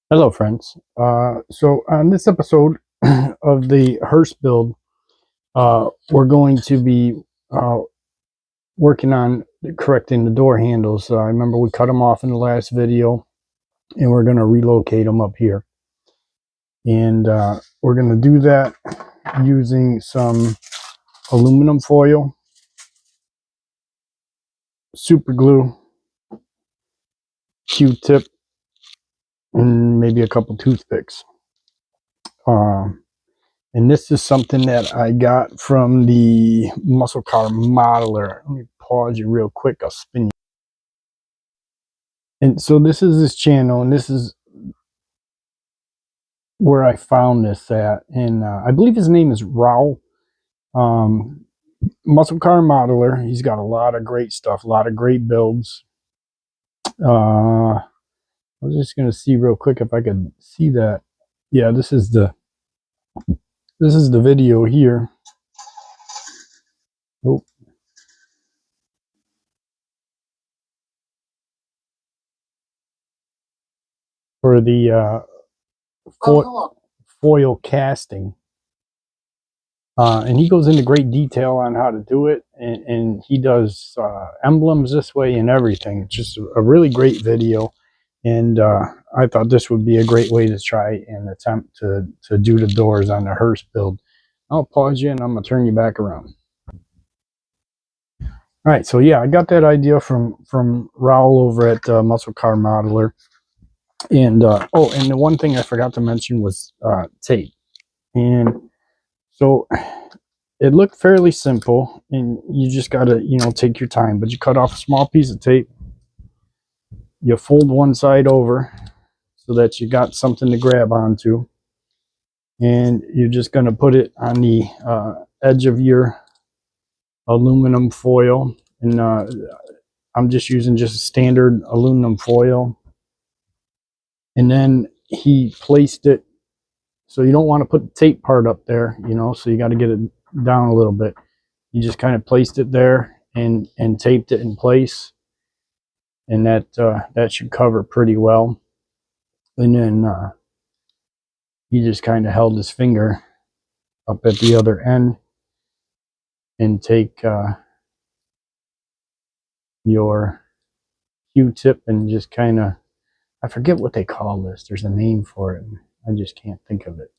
Hello friends. So on this episode of the Hearse build, we're going to be working on correcting the door handles. I remember we cut them off in the last video, and we're going to relocate them up here. And we're going to do that using some aluminum foil, super glue, Q-tip, and maybe a couple toothpicks. And this is something that I got from the muscle car modeler. Let me pause you real quick. I'll spin you. And so this is this channel, and this is where I found this at. And I believe his name is Raul. Muscle car modeler. He's got a lot of great stuff, a lot of great builds. I was just gonna see real quick if I could see that. Yeah, this is the video here. Oh. For the foil casting. And he goes into great detail on how to do it, and he does emblems this way and everything. It's just a really great video, and I thought this would be a great way to try and attempt to do the doors on the Hearse build. I'll pause you and I'm gonna turn you back around. All right, so yeah, I got that idea from Raul over at Muscle Car Modeler. And oh, and the one thing I forgot to mention was tape. And so it looked fairly simple, and you just gotta, take your time. But you cut off a small piece of tape, you fold one side over so that you got something to grab onto, and you're just gonna put it on the edge of your aluminum foil. And I'm just using just a standard aluminum foil. And then he placed it, so you don't want to put the tape part up there, so you got to get it down a little bit. You just kind of placed it there and taped it in place, and that should cover pretty well. And then he just kind of held his finger up at the other end and take your Q-tip and just kind of, I forget what they call this. There's a name for it. I just can't think of it.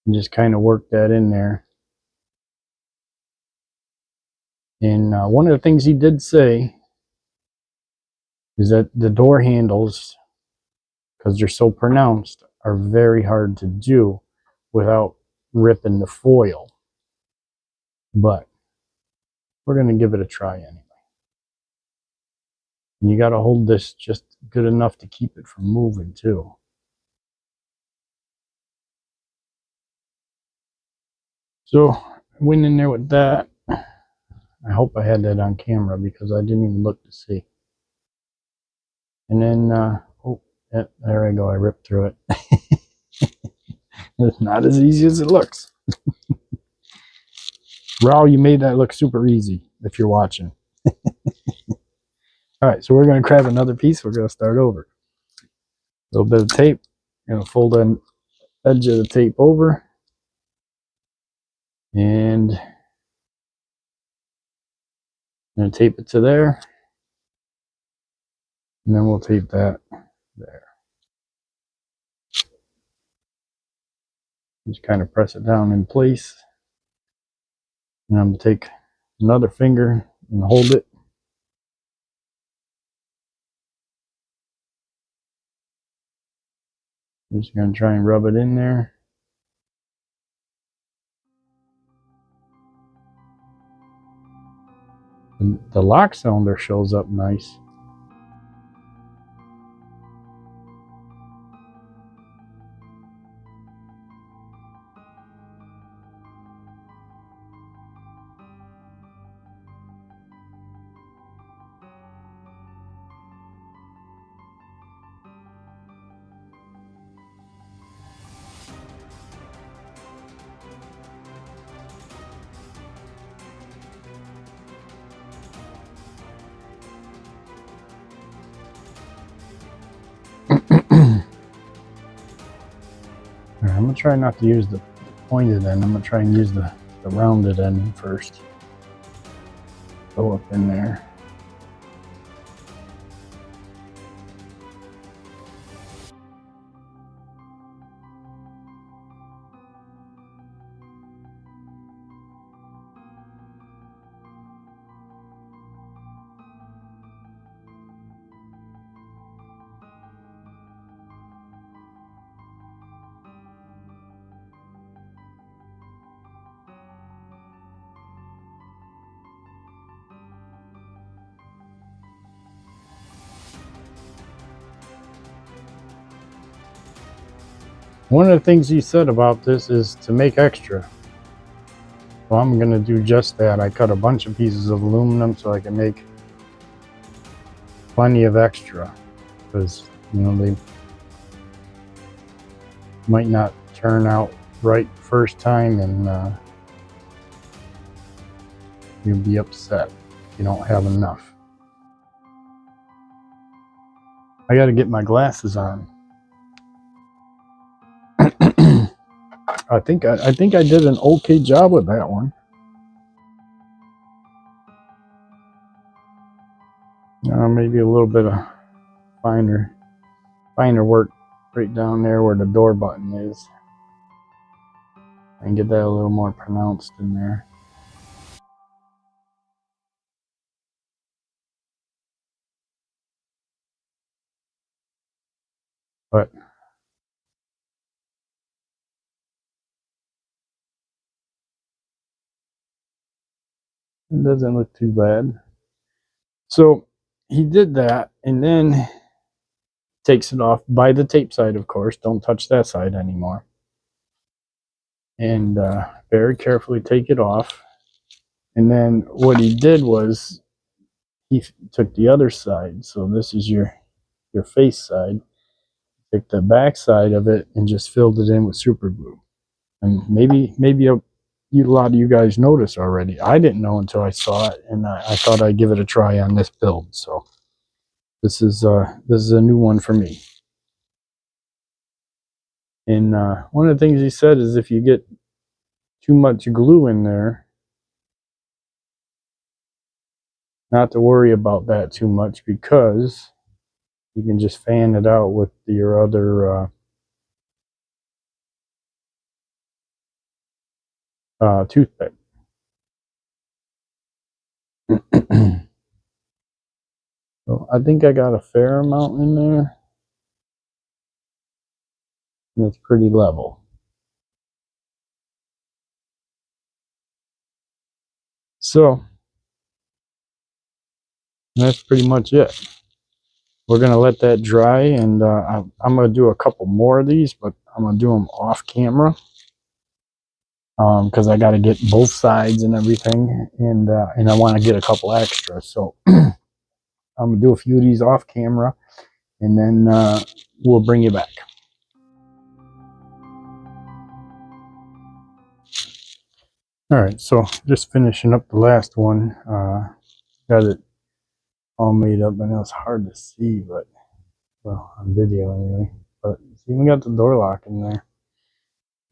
And just kind of work that in there. And one of the things he did say is that the door handles, because they're so pronounced, are very hard to do without ripping the foil. But we're going to give it a try anyway. And you got to hold this just good enough to keep it from moving too. So I went in there with that. I hope I had that on camera because I didn't even look to see. And then, oh, yeah, there I go. I ripped through it. It's not as easy as it looks. Raul, you made that look super easy if you're watching. All right, so we're going to grab another piece. We're going to start over. A little bit of tape. I'm going to fold the edge of the tape over. And I'm going to tape it to there. And then we'll tape that there. Just kind of press it down in place. And I'm going to take another finger and hold it. I'm just going to try and rub it in there. And the lock cylinder shows up nice. I'm gonna try not to use the pointed end. I'm gonna try and use the rounded end first. Go up in there. One of the things he said about this is to make extra. So I'm going to do just that. I cut a bunch of pieces of aluminum so I can make plenty of extra. Because, you know, they might not turn out right first time, and you'll be upset if you don't have enough. I got to get my glasses on. I think I did an okay job with that one. Maybe a little bit of finer work right down there where the door button is. And get that a little more pronounced in there. But it doesn't look too bad. So he did that, and then takes it off by the tape side, of course. Don't touch that side anymore. And very carefully take it off. And then what he did was he took the other side. So this is your face side. Took the back side of it and just filled it in with super glue. And maybe a lot of you guys noticed already. I didn't know until I saw it, and I thought I'd give it a try on this build. So this is a new one for me. And one of the things he said is if you get too much glue in there, not to worry about that too much, because you can just fan it out with your other toothpick. So I think I got a fair amount in there, and it's pretty level. So that's pretty much it. We're gonna let that dry, and I'm gonna do a couple more of these, but I'm gonna do them off camera because I got to get both sides and everything, and I want to get a couple extras. So I'm gonna do a few of these off camera, and then we'll bring you back. All right, so just finishing up the last one. Got it all made up. I know it's hard to see, but well, on video anyway. But it's even got the door lock in there.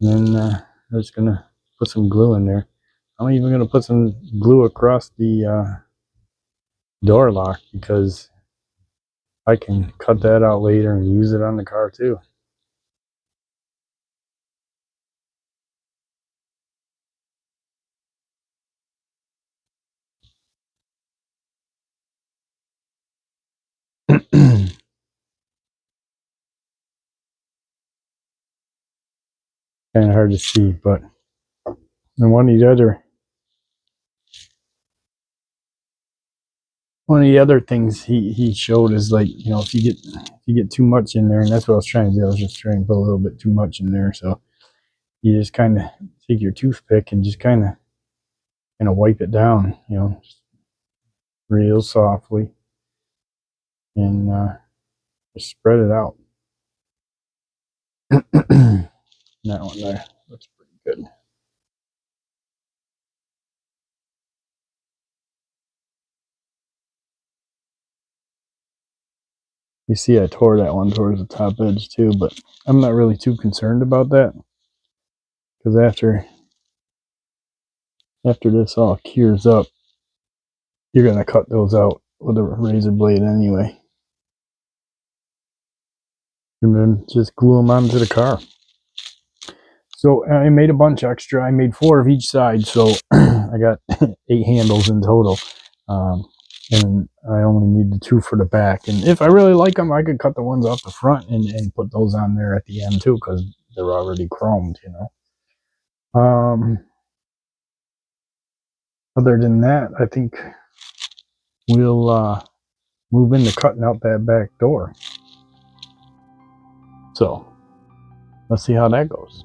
And then I'm just gonna put some glue in there. I'm even gonna put some glue across the door lock because I can cut that out later and use it on the car too. Kind of hard to see, but then one of the other things he showed is, like, you know, if you get too much in there, and that's what I was trying to do. I was just trying to put a little bit too much in there. So you just kind of take your toothpick and just kind of wipe it down, you know, just real softly, and just spread it out. That one there looks pretty good. You see I tore that one towards the top edge too, but I'm not really too concerned about that. because after this all cures up, you're going to cut those out with a razor blade anyway. And then just glue them onto the car. So I made a bunch extra. I made 4 of each side, so I got 8 handles in total. And I only need the 2 for the back. And if I really like them, I could cut the ones off the front and put those on there at the end too, because they're already chromed, you know. Other than that, I think we'll move into cutting out that back door. So let's see how that goes.